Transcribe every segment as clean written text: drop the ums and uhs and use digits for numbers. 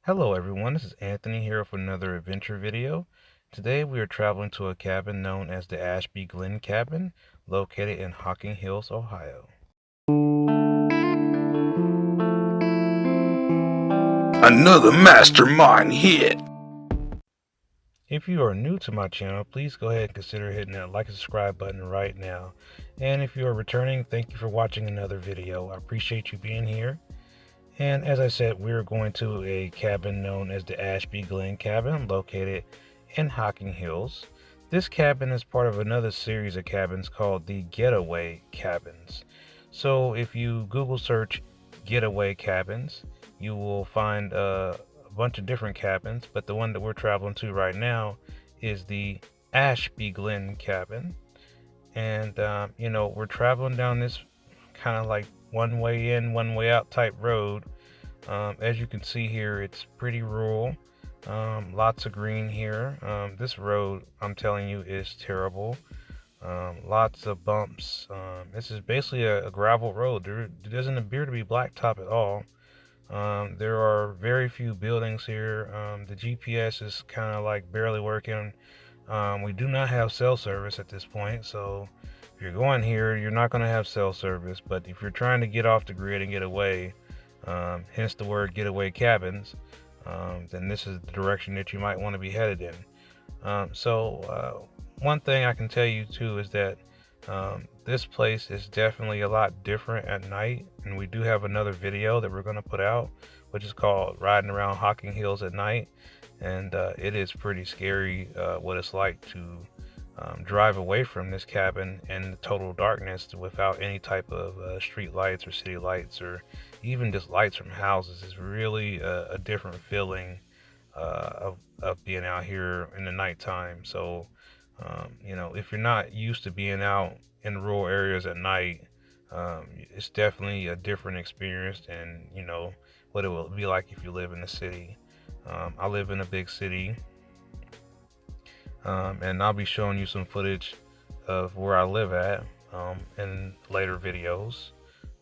Hello everyone, this is Anthony here with another adventure video. Today we are traveling to a cabin known as the Ashby Glen Cabin, located in Hocking Hills, Ohio. Another mastermind hit. If you are new to my channel, please go ahead and consider hitting that like and subscribe button right now. And if you are returning, thank you for watching another video. I appreciate you being here. And as I said, we're going to a cabin known as the Ashby Glen Cabin, located in Hocking Hills. This cabin is part of another series of cabins called the Getaway Cabins. So if you Google search Getaway Cabins, you will find a bunch of different cabins, but the one that we're traveling to right now is the Ashby Glen Cabin. And we're traveling down this kind of like one way in, one way out type road. As you can see here, it's pretty rural. Lots of green here. This road, I'm telling you, is terrible. Lots of bumps. This is basically a gravel road. There doesn't appear to be blacktop at all. There are very few buildings here. The GPS is kind of like barely working. We do not have cell service at this point, so if you're going here, you're not going to have cell service. But if you're trying to get off the grid and get away, hence the word getaway cabins, then this is the direction that you might want to be headed in. One thing I can tell you too is that this place is definitely a lot different at night, and we do have another video that we're going to put out, which is called Riding Around Hocking Hills at Night. And it is pretty scary what it's like to drive away from this cabin in the total darkness without any type of street lights or city lights or even just lights from houses. Is really a different feeling of being out here in the nighttime. So if you're not used to being out in rural areas at night, it's definitely a different experience than what it will be like if you live in the city. I live in a big city, and I'll be showing you some footage of where I live at in later videos.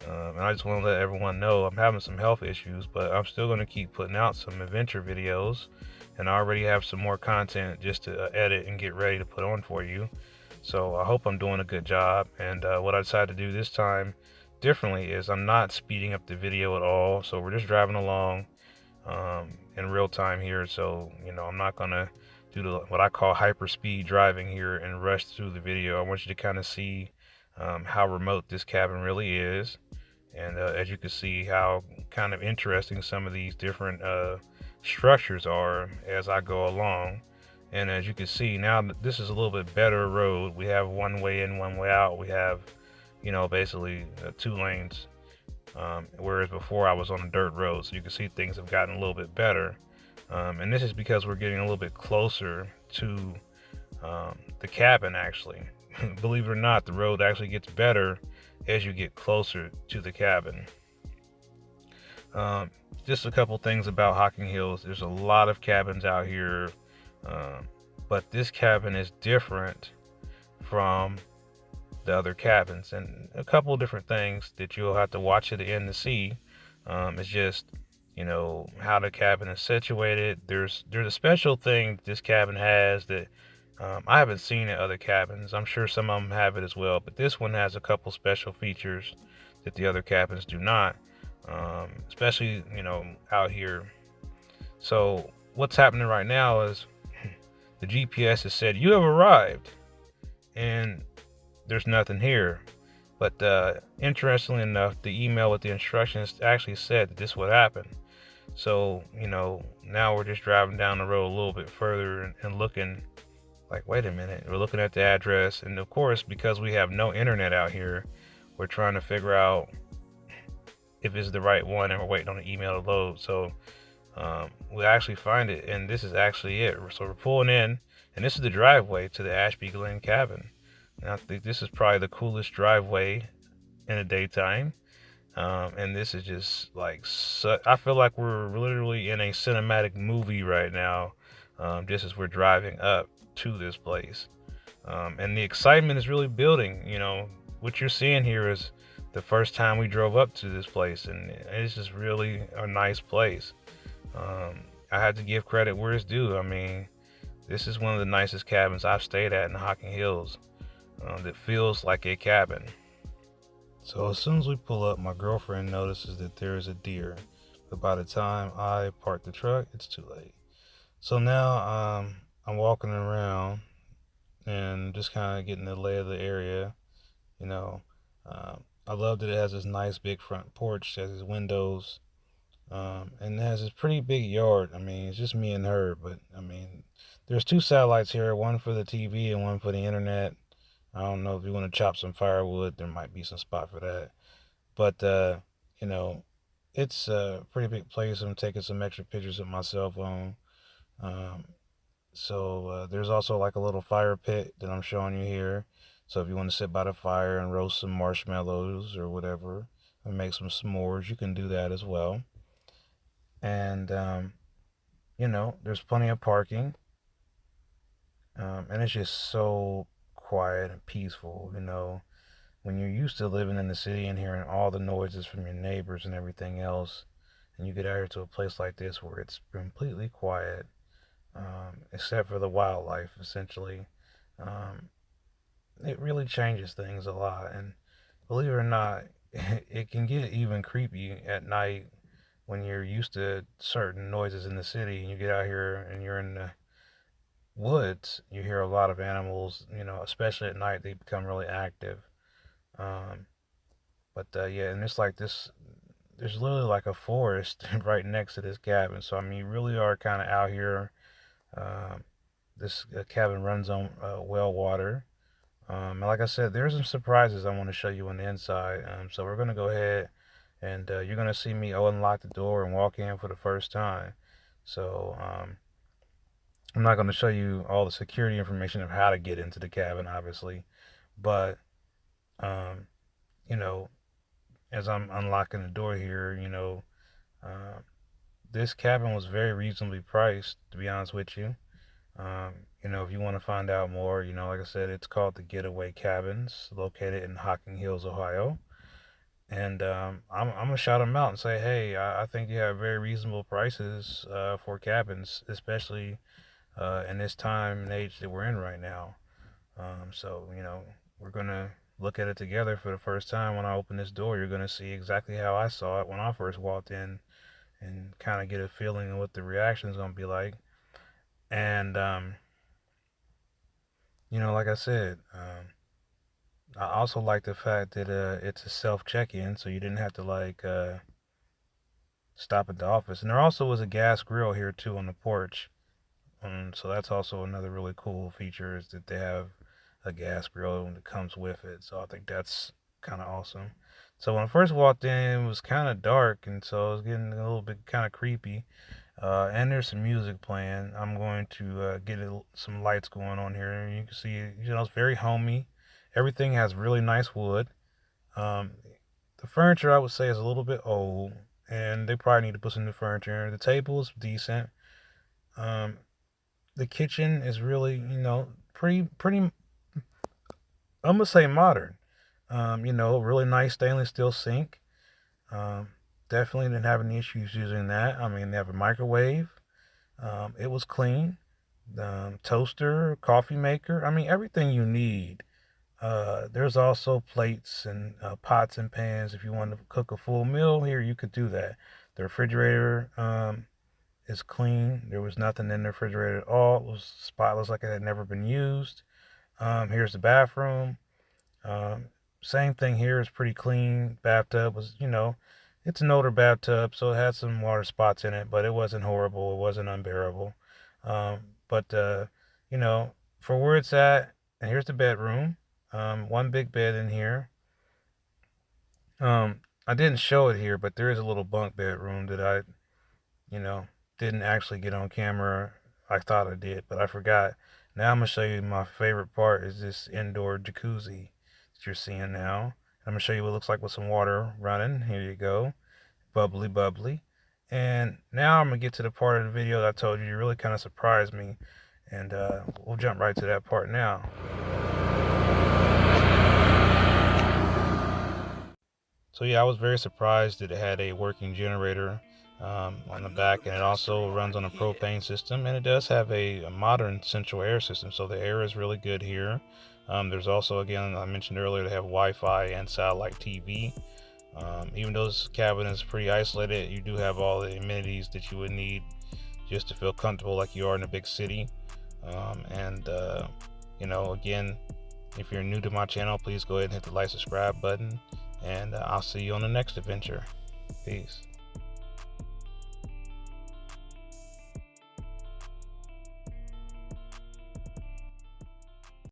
And I just want to let everyone know I'm having some health issues, but I'm still going to keep putting out some adventure videos, and I already have some more content just to edit and get ready to put on for you. So I hope I'm doing a good job. And what I decided to do this time differently is I'm not speeding up the video at all. So we're just driving along in real time here. So I'm not gonna do what I call hyper speed driving here and rush through the video. I want you to kind of see how remote this cabin really is, and as you can see how kind of interesting some of these different structures are as I go along. And as you can see now, this is a little bit better road. We have one way in, one way out. We have basically 2 lanes, whereas before I was on a dirt road. So you can see things have gotten a little bit better, and this is because we're getting a little bit closer to the cabin. Actually, believe it or not, the road actually gets better as you get closer to the cabin. Just a couple things about Hocking Hills. There's a lot of cabins out here, but this cabin is different from the other cabins, and a couple of different things that you'll have to watch to the end to see. It's just how the cabin is situated. There's a special thing this cabin has that I haven't seen at other cabins. I'm sure some of them have it as well, but this one has a couple special features that the other cabins do not, especially out here. So what's happening right now is the GPS has said you have arrived, and there's nothing here. But interestingly enough, the email with the instructions actually said that this would happen. So now we're just driving down the road a little bit further and looking like, wait a minute, we're looking at the address, and of course, because we have no internet out here, we're trying to figure out if it's the right one, and we're waiting on the email to load. So we actually find it, and this is actually it. So we're pulling in, and this is the driveway to the Ashby Glen Cabin. And I think this is probably the coolest driveway in the daytime. And this is just like, I feel like we're literally in a cinematic movie right now, just as we're driving up to this place. And the excitement is really building. What you're seeing here is the first time we drove up to this place, and it's just really a nice place. I had to give credit where it's due. I mean, this is one of the nicest cabins I've stayed at in the Hocking Hills. That feels like a cabin. So as soon as we pull up, my girlfriend notices that there is a deer. But by the time I park the truck, it's too late. So now I'm walking around and just kind of getting the lay of the area. You know, I love that it has this nice big front porch, it has these windows, and it has this pretty big yard. I mean, it's just me and her, but I mean, there's two satellites here, one for the TV and one for the internet. I don't know if you want to chop some firewood, there might be some spot for that. But, you know, it's a pretty big place. I'm taking some extra pictures with my cell phone. Um, so there's also like a little fire pit that I'm showing you here. So if you want to sit by the fire and roast some marshmallows or whatever and make some s'mores, you can do that as well. And, you know, there's plenty of parking. And it's just so quiet and peaceful, you know. When you're used to living in the city and hearing all the noises from your neighbors and everything else, and you get out here to a place like this where it's completely quiet, except for the wildlife, essentially, um, it really changes things a lot. And believe it or not, it can get even creepy at night when you're used to certain noises in the city and you get out here and you're in the woods. You hear a lot of animals, you know, especially at night, they become really active. Um, but yeah, and it's like this. There's literally like a forest right next to this cabin. So I mean, you really are kind of out here. Um, this cabin runs on well water. And like I said, there's some surprises I want to show you on the inside. So we're gonna go ahead, and you're gonna see me unlock the door and walk in for the first time. So I'm not gonna show you all the security information of how to get into the cabin, obviously, but um, you know, as I'm unlocking the door here, you know, uh, this cabin was very reasonably priced, to be honest with you. You know, if you want to find out more, you know, like I said, it's called the Getaway Cabins, located in Hocking Hills, Ohio. And I'm gonna shout them out and say, hey, I think you have very reasonable prices for cabins, especially in this time and age that we're in right now. So you know, we're gonna look at it together for the first time. When I open this door, you're gonna see exactly how I saw it when I first walked in, and kind of get a feeling of what the reaction is gonna be like. And you know, like I said, I also like the fact that it's a self check-in, so you didn't have to like stop at the office. And there also was a gas grill here too on the porch. So that's also another really cool feature, is that they have a gas grill that comes with it. So I think that's kind of awesome. So when I first walked in, it was kind of dark, and so it was getting a little bit kind of creepy. And there's some music playing. I'm going to get some lights going on here, and you can see, you know, it's very homey. Everything has really nice wood. Um, the furniture, I would say, is a little bit old, and they probably need to put some new furniture in. The table is decent. Um, the kitchen is really, you know, pretty. I'm gonna say modern. You know, really nice stainless steel sink. Um, Definitely didn't have any issues using that. I mean, they have a microwave. It was clean. Toaster, coffee maker. I mean, everything you need. There's also plates and pots and pans. If you want to cook a full meal here, you could do that. The refrigerator is clean. There was nothing in the refrigerator at all. It was spotless, like it had never been used. Here's the bathroom. Um, Same thing here, is pretty clean. Bathtub was, you know, it's an older bathtub, so it had some water spots in it, but it wasn't horrible. It wasn't unbearable. But you know, for where it's at, and here's the bedroom. One big bed in here. I didn't show it here, but there is a little bunk bedroom that I, you know, didn't actually get on camera. I thought I did, but I forgot. Now I'm gonna show you my favorite part, is this indoor jacuzzi that you're seeing now. I'm gonna show you what it looks like with some water running. Here you go, bubbly, bubbly. And now I'm gonna get to the part of the video that I told you really kind of surprised me, and we'll jump right to that part now. So yeah, I was very surprised that it had a working generator. on the back, and it also runs on a propane system, and it does have a modern central air system, so the air is really good here. There's also, again, I mentioned earlier, they have Wi-Fi and satellite TV. Even though this cabin is pretty isolated, you do have all the amenities that you would need just to feel comfortable like you are in a big city. Again, if you're new to my channel, please go ahead and hit the like, subscribe button, and I'll see you on the next adventure. Peace.